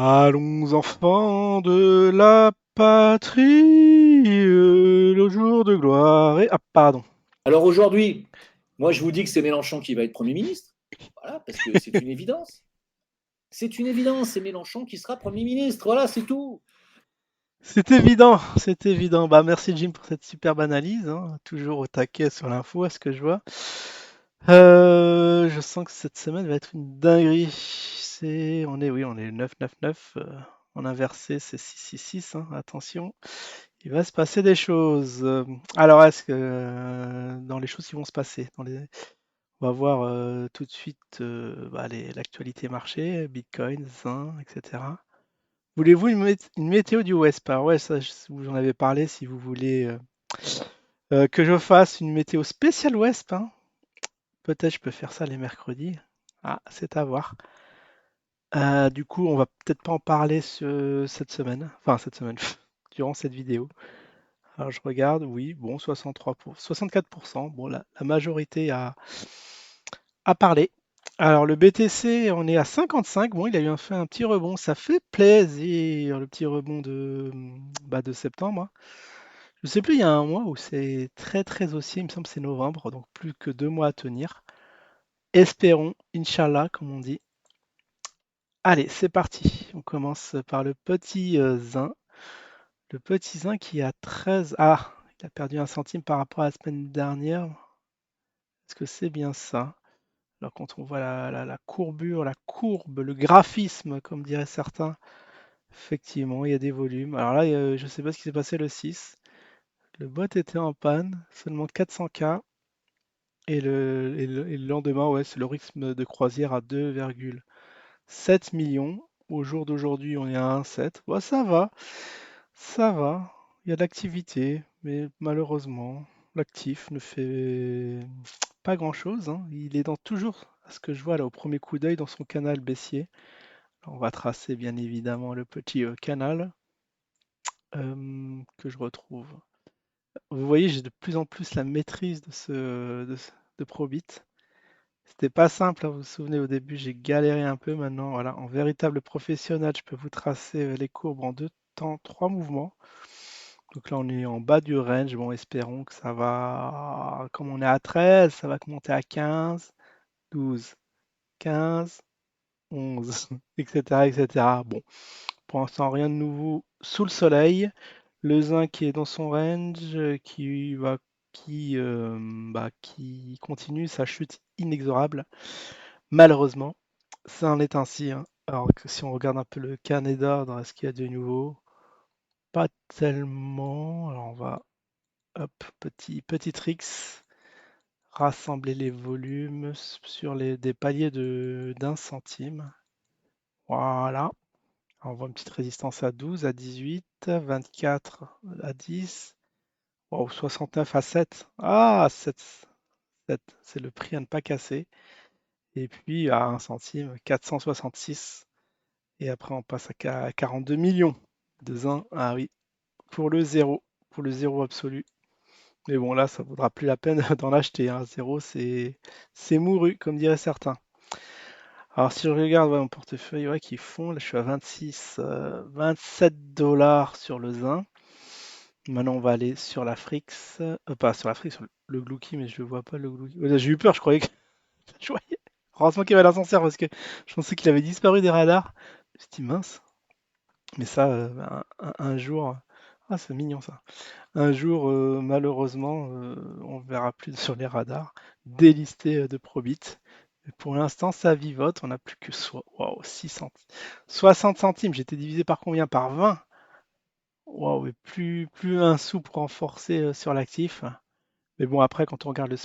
Allons enfants de la patrie, le jour de gloire est... Ah pardon. Alors aujourd'hui, moi je vous dis que c'est Mélenchon qui va être Premier ministre. Voilà, parce que c'est une évidence. C'est une évidence, c'est Mélenchon qui sera Premier ministre. Voilà, c'est tout. C'est évident, c'est évident. Bah merci Jim pour cette superbe analyse, hein. Toujours au taquet sur l'info, à ce que je vois. Je sens que cette semaine va être une dinguerie. On est le 9-9-9. En inversé, c'est 6-6-6, hein. Attention, il va se passer des choses. Alors, est-ce que dans les choses qui vont se passer, on va voir tout de suite l'actualité marché, Bitcoin, Zin, etc. Voulez-vous une météo du West? Ouais, ça, vous en avez parlé si vous voulez que je fasse une météo spéciale West, hein. Peut-être je peux faire ça les mercredis. Ah, c'est à voir. Du coup, on va peut-être pas en parler cette semaine. Enfin, cette semaine, durant cette vidéo. Alors, je regarde, oui, bon, 64%. Bon, la majorité a parlé. Alors, le BTC, on est à 55. Bon, il a fait un petit rebond. Ça fait plaisir, le petit rebond de septembre, hein. Je sais plus, il y a un mois où c'est très très haussier. Il me semble que c'est novembre, donc plus que 2 mois à tenir. Espérons, Inch'Allah, comme on dit. Allez, c'est parti. On commence par le petit Zin. Le petit Zin qui a 13. Ah, il a perdu un centime par rapport à la semaine dernière. Est-ce que c'est bien ça? Alors quand on voit la courbure, la courbe, le graphisme, comme diraient certains, effectivement, il y a des volumes. Alors là, je ne sais pas ce qui s'est passé le 6. Le bot était en panne, seulement 400K. Et le lendemain, ouais, c'est le rythme de croisière à 2,7 millions. Au jour d'aujourd'hui, on est à 1,7. Bon, ça va, ça va. Il y a de l'activité, mais malheureusement, l'actif ne fait pas grand-chose, hein. Il est toujours, à ce que je vois là au premier coup d'œil, dans son canal baissier. Alors, on va tracer bien évidemment le petit canal que je retrouve. Vous voyez, j'ai de plus en plus la maîtrise de Probit. C'était pas simple, hein, vous vous souvenez, au début, j'ai galéré un peu. Maintenant, voilà, en véritable professionnel, je peux vous tracer les courbes en 2 temps, 3 mouvements. Donc là, on est en bas du range. Bon, espérons que ça va, comme on est à 13, ça va monter à 15, 12, 15, 11, etc., etc. Bon, pour l'instant, rien de nouveau sous le soleil. Le zinc qui est dans son range, qui continue sa chute inexorable. Malheureusement, ça en est ainsi, hein. Alors que si on regarde un peu le carnet d'ordre, est-ce qu'il y a de nouveau? Pas tellement. Alors on va, hop, petit tricks, rassembler les volumes sur des paliers d'un centime. Voilà. Alors, on voit une petite résistance à 12, à 18, 24 à 10. Wow, 69 à 7. Ah, 7, 7, c'est le prix à ne pas casser. Et puis à 1 centime, 466. Et après, on passe à 42 millions de zin. Ah oui, pour le zéro absolu. Mais bon, là, ça vaudra plus la peine d'en acheter, hein. Zéro, c'est mouru, comme diraient certains. Alors, si je regarde ouais, mon portefeuille, ouais, qui fond, là, je suis à 26, 27 dollars sur le zin. Maintenant, on va aller sur la Frix. Pas sur la Frix, sur le Glouki, mais je ne vois pas le Glouki. Ouais, j'ai eu peur, je croyais que. je voyais- Heureusement qu'il y avait l'ascenseur parce que je pensais qu'il avait disparu des radars. Je me suis dit, mince. Mais ça, un jour. Ah, c'est mignon ça. Un jour, malheureusement, on ne verra plus sur les radars. Délisté de Probit. Mais pour l'instant, ça vivote. On n'a plus que waouh, 6 centimes. 60 centimes. J'étais divisé par combien? Par 20. Waouh, et plus un sou pour renforcer sur l'actif. Mais bon, après, quand on regarde ouais,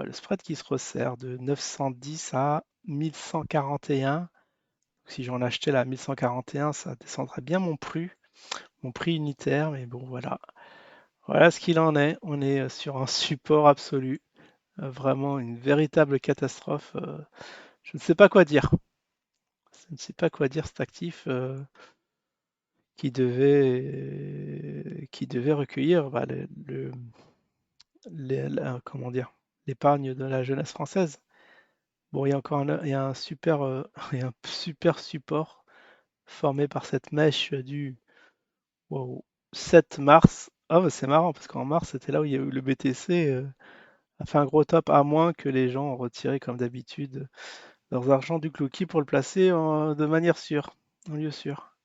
le spread qui se resserre de 910 à 1141. Si j'en achetais là à 1141, ça descendrait bien mon prix unitaire. Mais bon, voilà. Voilà ce qu'il en est. On est sur un support absolu. Vraiment une véritable catastrophe. Je ne sais pas quoi dire. Je ne sais pas quoi dire cet actif qui devait recueillir comment dire, l'épargne de la jeunesse française. Bon, il y a un super, il y a un super support formé par cette mèche du wow, 7 mars. Ah, bah, c'est marrant parce qu'en mars, c'était là où il y a eu le BTC a fait un gros top, à moins que les gens ont retiré, comme d'habitude, leurs argent du Clookie pour le placer de manière sûre, en lieu sûr.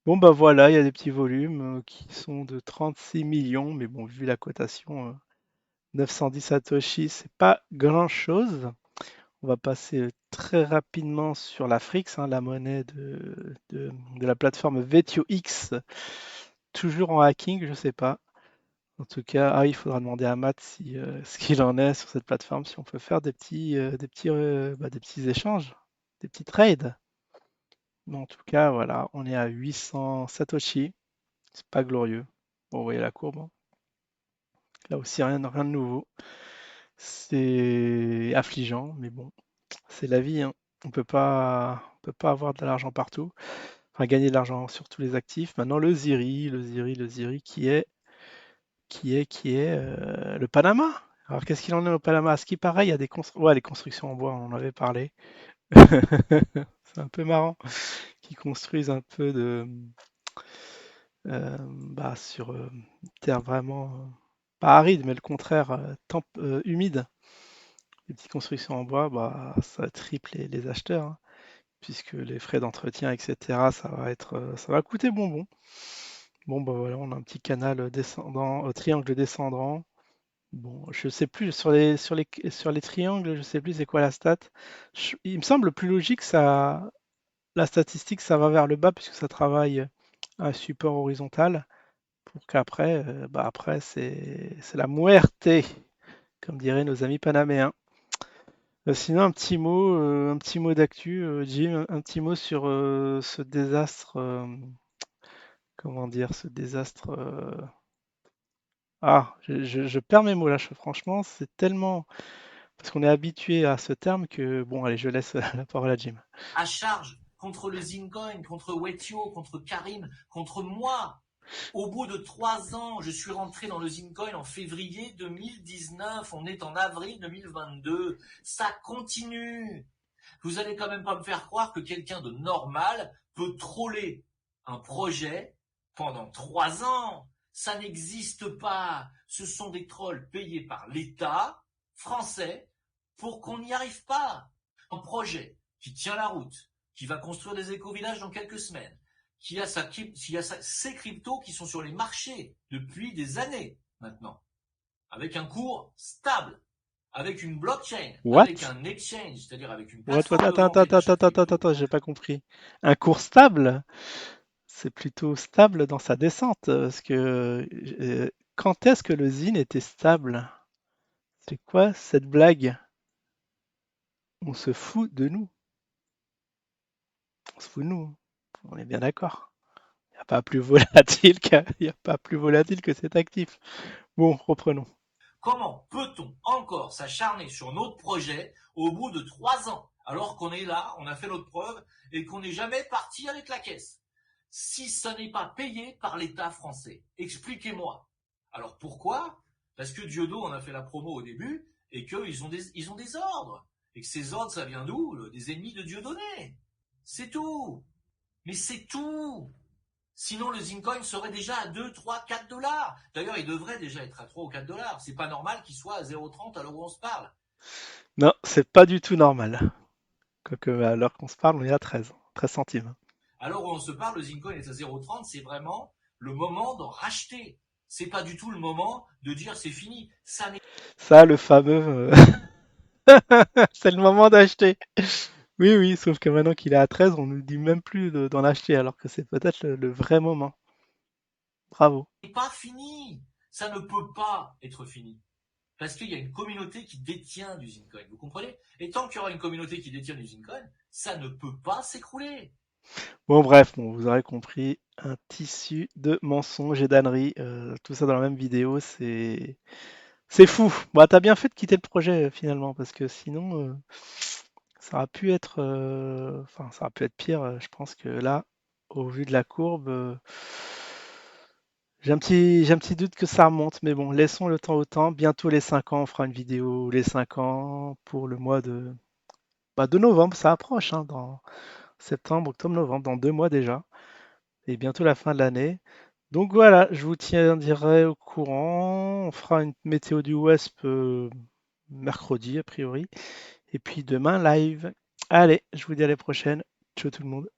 Bon, bah voilà, il y a des petits volumes qui sont de 36 millions, mais bon, vu la cotation, 910 Satoshi, c'est pas grand-chose. On va passer très rapidement sur la Frix, hein, la monnaie de la plateforme VTOX, toujours en hacking, je sais pas. En tout cas, ah, il faudra demander à Matt si, ce qu'il en est sur cette plateforme, si on peut faire des petits échanges, des petits trades. Mais en tout cas, voilà, on est à 800 Satoshi, c'est pas glorieux. Bon, vous voyez la courbe, hein. Là aussi, rien de nouveau. C'est affligeant, mais bon, c'est la vie, hein. On peut pas avoir de l'argent partout. Enfin, gagner de l'argent sur tous les actifs. Maintenant, le Ziri qui est le Panama. Alors, qu'est-ce qu'il en est au Panama? À ce qui paraît, il y a ouais, les constructions en bois, on en avait parlé. C'est un peu marrant qu'ils construisent un peu sur une terre vraiment pas aride, mais le contraire, humide. Les petites constructions en bois, bah, ça triple les acheteurs, hein, puisque les frais d'entretien, etc., ça va coûter bonbon. Bon, bah voilà, on a un petit canal descendant, triangle descendant. Bon, je sais plus, sur les triangles, je sais plus c'est quoi la stat. Il me semble plus logique, la statistique, ça va vers le bas, puisque ça travaille un support horizontal, pour qu'après, après, c'est la muerte, comme diraient nos amis panaméens. Sinon, un petit mot d'actu, Jim, un petit mot sur ce désastre, comment dire, ce désastre. Je perds mes mots là, franchement, c'est tellement. Parce qu'on est habitué à ce terme que, bon, allez, je laisse la parole à Jim. À charge contre le Zincoin, contre Wetio, contre Karim, contre moi. Au bout de 3 ans, je suis rentré dans le Zincoin en février 2019. On est en avril 2022. Ça continue. Vous allez quand même pas me faire croire que quelqu'un de normal peut troller un projet pendant 3 ans. Ça n'existe pas. Ce sont des trolls payés par l'État français pour qu'on n'y arrive pas. Un projet qui tient la route, qui va construire des éco-villages dans quelques semaines, ses cryptos qui sont sur les marchés depuis des années maintenant, avec un cours stable, avec une blockchain, avec What? un exchange, c'est-à-dire avec une What? plateforme de Attends, vente attends, et attends, d'achat attends, de attends, attends, crypto. attends, j'ai pas compris. Un cours stable? C'est plutôt stable dans sa descente, parce que quand est-ce que le Zine était stable? C'est quoi cette blague? On se fout de nous. On se fout de nous, hein. On est bien d'accord. Il n'y a pas plus volatile y a pas plus volatile que cet actif. Bon, reprenons. Comment peut-on encore s'acharner sur notre projet au bout de 3 ans, alors qu'on est là, on a fait notre preuve et qu'on n'est jamais parti avec la caisse? Si ça n'est pas payé par l'État français, expliquez-moi. Alors pourquoi? Parce que Diodo en a fait la promo au début et ils ont des ordres. Et que ces ordres, ça vient d'où? Des ennemis de Dieudonné. C'est tout. Mais c'est tout. Sinon, le Zincoin serait déjà à 2, 3, 4 dollars. D'ailleurs, il devrait déjà être à 3 ou 4 dollars. C'est pas normal qu'il soit à 0,30 à l'heure où on se parle. Non, c'est pas du tout normal. Quoique, à l'heure qu'on se parle, on est à 13 centimes. À l'heure où on se parle, le Zincoin est à 0,30. C'est vraiment le moment d'en racheter. C'est pas du tout le moment de dire c'est fini. Ça n'est Ça, le fameux, c'est le moment d'acheter. Oui, oui, sauf que maintenant qu'il est à 13, on nous dit même plus d'en acheter, alors que c'est peut-être le vrai moment. Bravo. pas fini. Ça ne peut pas être fini. Parce qu'il y a une communauté qui détient du Zincoin. Vous comprenez? Et tant qu'il y aura une communauté qui détient du Zincoin, ça ne peut pas s'écrouler. Bon, bref, bon, vous aurez compris, un tissu de mensonges et d'âneries, tout ça dans la même vidéo, c'est fou. Bah, t'as bien fait de quitter le projet finalement, parce que sinon, ça aurait pu être, enfin, ça aurait pu être pire. Je pense que là, au vu de la courbe, j'ai un petit doute que ça remonte, mais bon, laissons le temps au temps. Bientôt les 5 ans, on fera une vidéo les 5 ans pour le mois de Bah, de novembre, ça approche, hein, dans septembre, octobre, novembre, dans 2 mois déjà, et bientôt la fin de l'année. Donc voilà, je vous tiendrai au courant. On fera une météo du West mercredi, a priori. Et puis demain, live. Allez, je vous dis à la prochaine. Ciao tout le monde.